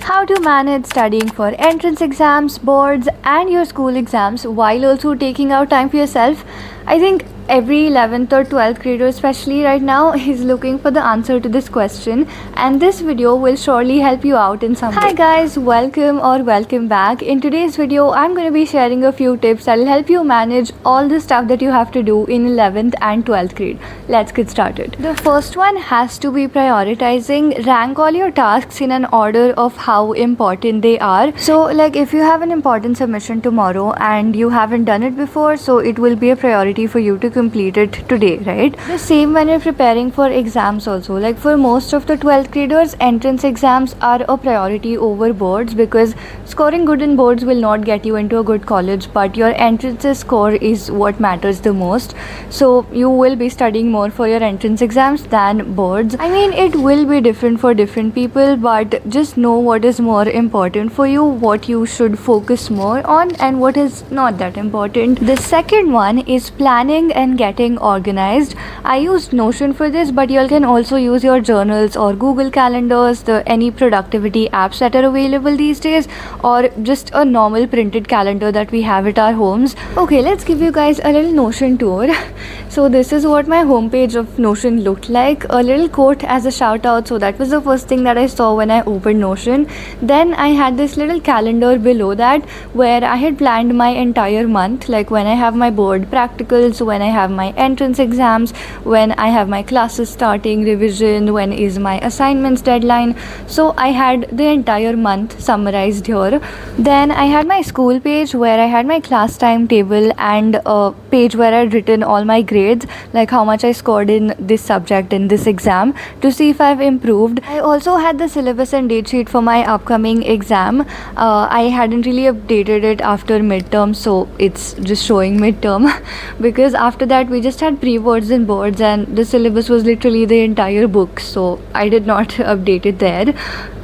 How to manage studying for entrance exams, boards, and your school exams while also taking out time for yourself. I think every 11th or 12th grader, especially right now, is looking for the answer to this question, and this video will surely help you out in some way. Hi guys, welcome back. In today's video, I'm going to be sharing a few tips that will help you manage all the stuff that you have to do in 11th and 12th grade. Let's get started. The first one has to be prioritizing. Rank all your tasks in an order of how important they are. So like if you have an important submission tomorrow and you haven't done it before, so it will be a priority for you to complete it today, right? The same when you're preparing for exams also. Like for most of the 12th graders, entrance exams are a priority over boards because scoring good in boards will not get you into a good college, but your entrance score is what matters the most. So you will be studying more for your entrance exams than boards. I mean, it will be different for different people, but just know what is more important for you, what you should focus more on, and what is not that important. The second one is planning and getting organized. I used Notion for this, but you can also use your journals or Google calendars, any productivity apps that are available these days, or just a normal printed calendar that we have at our homes. Okay, let's give you guys a little Notion tour. So this is what my homepage of Notion looked like. A little quote as a shout out. So that was the first thing that I saw when I opened Notion. Then I had this little calendar below that where I had planned my entire month, like when I have my board practicals, when I have my entrance exams, when I have my classes starting, revision, when is my assignments deadline. So I had the entire month summarized here. Then I had my school page where I had my class timetable and a page where I had written all my grades, like how much I scored in this subject in this exam, to see if I've improved. I also had the syllabus and date sheet for my upcoming exam. I hadn't really updated it after midterm, so it's just showing midterm because after that we just had pre-boards and boards, and the syllabus was literally the entire book, so I did not update it there.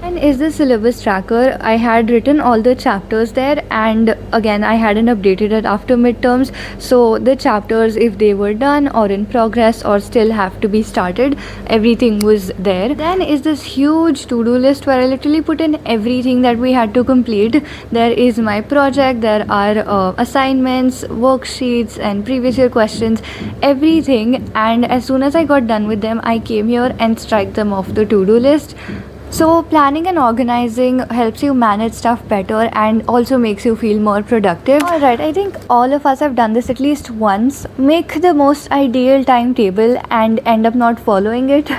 And is the syllabus tracker. I had written all the chapters there, and again I hadn't updated it after midterms, so the chapters, if they were done or in progress or still have to be started, everything was there. Then is this huge to-do list where I literally put in everything that we had to complete. There is my project, there are assignments, worksheets, and previous year questions, everything. And as soon as I got done with them, I came here and strike them off the to-do list. So planning and organizing helps you manage stuff better and also makes you feel more productive. Alright, I think all of us have done this at least once. Make the most ideal timetable and end up not following it.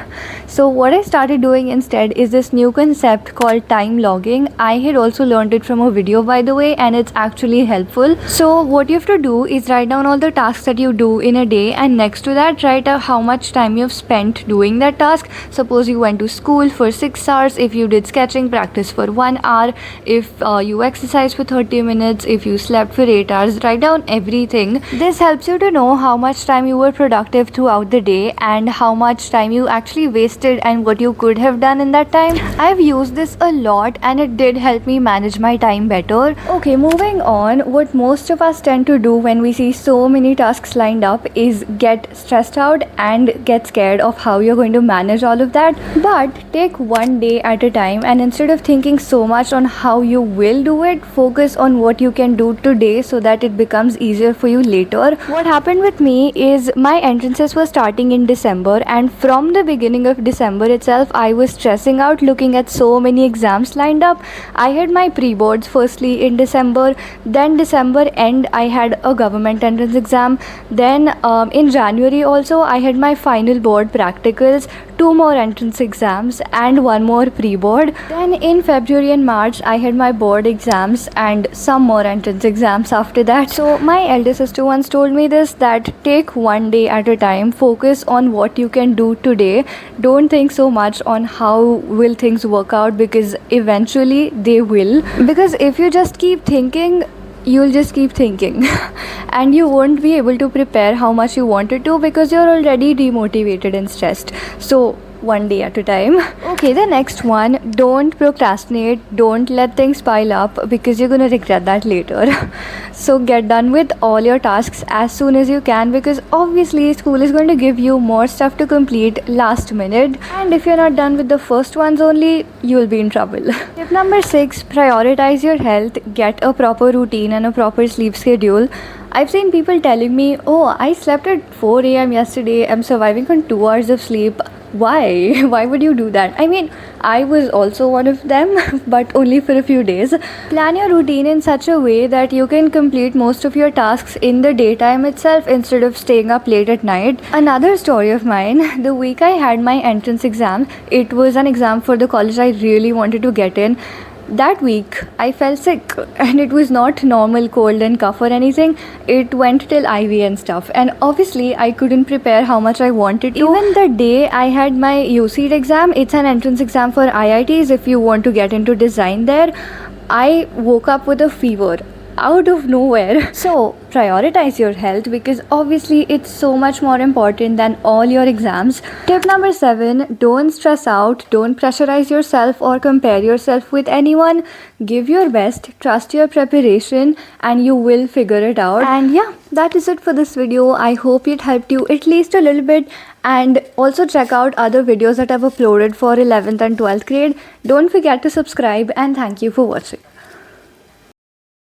So what I started doing instead is this new concept called time logging. I had also learned it from a video, by the way, and it's actually helpful. So what you have to do is write down all the tasks that you do in a day, and next to that write out how much time you've spent doing that task. Suppose you went to school for 6 hours. If you did sketching practice for 1 hour, if you exercised for 30 minutes, if you slept for 8 hours, write down everything. This helps you to know how much time you were productive throughout the day and how much time you actually wasted and what you could have done in that time. I've used this a lot and it did help me manage my time better. Okay, moving on, what most of us tend to do when we see so many tasks lined up is get stressed out and get scared of how you're going to manage all of that. But take one day at a time, and instead of thinking so much on how you will do it, focus on what you can do today so that it becomes easier for you later. What happened with me is my entrances were starting in December, and from the beginning of December itself I was stressing out looking at so many exams lined up. I had my pre-boards firstly in December, then December end I had a government entrance exam, then in January also I had my final board practicals, 2 more entrance exams and 1 more pre-board. Then in February and March I had my board exams and some more entrance exams after that. So my elder sister once told me this, that take one day at a time, focus on what you can do today, don't think so much on how will things work out, because eventually they will. Because if you just keep thinking, you'll just keep thinking and you won't be able to prepare how much you wanted to because you're already demotivated and stressed. So one day at a time. Okay, the next one, don't procrastinate, don't let things pile up because you're gonna regret that later. So get done with all your tasks as soon as you can, because obviously school is going to give you more stuff to complete last minute, and if you're not done with the first ones only, you'll be in trouble. Tip number 6, prioritize your health, get a proper routine and a proper sleep schedule. I've seen people telling me, oh, I slept at 4 a.m. yesterday, I'm surviving on 2 hours of sleep. Why? Why would you do that? I mean, I was also one of them, but only for a few days. Plan your routine in such a way that you can complete most of your tasks in the daytime itself instead of staying up late at night. Another story of mine, the week I had my entrance exam, it was an exam for the college I really wanted to get in. That week I fell sick, and it was not normal cold and cough or anything. It went till IV and stuff, and obviously I couldn't prepare how much I wanted to. Even the day I had my UCET exam, it's an entrance exam for IITs if you want to get into design there, I woke up with a fever out of nowhere. So prioritize your health, because obviously it's so much more important than all your exams. Tip number 7, don't stress out, don't pressurize yourself or compare yourself with anyone. Give your best, trust your preparation, and you will figure it out. And yeah, that is it for this video. I hope it helped you at least a little bit, and also check out other videos that I've uploaded for 11th and 12th grade. Don't forget to subscribe, and thank you for watching.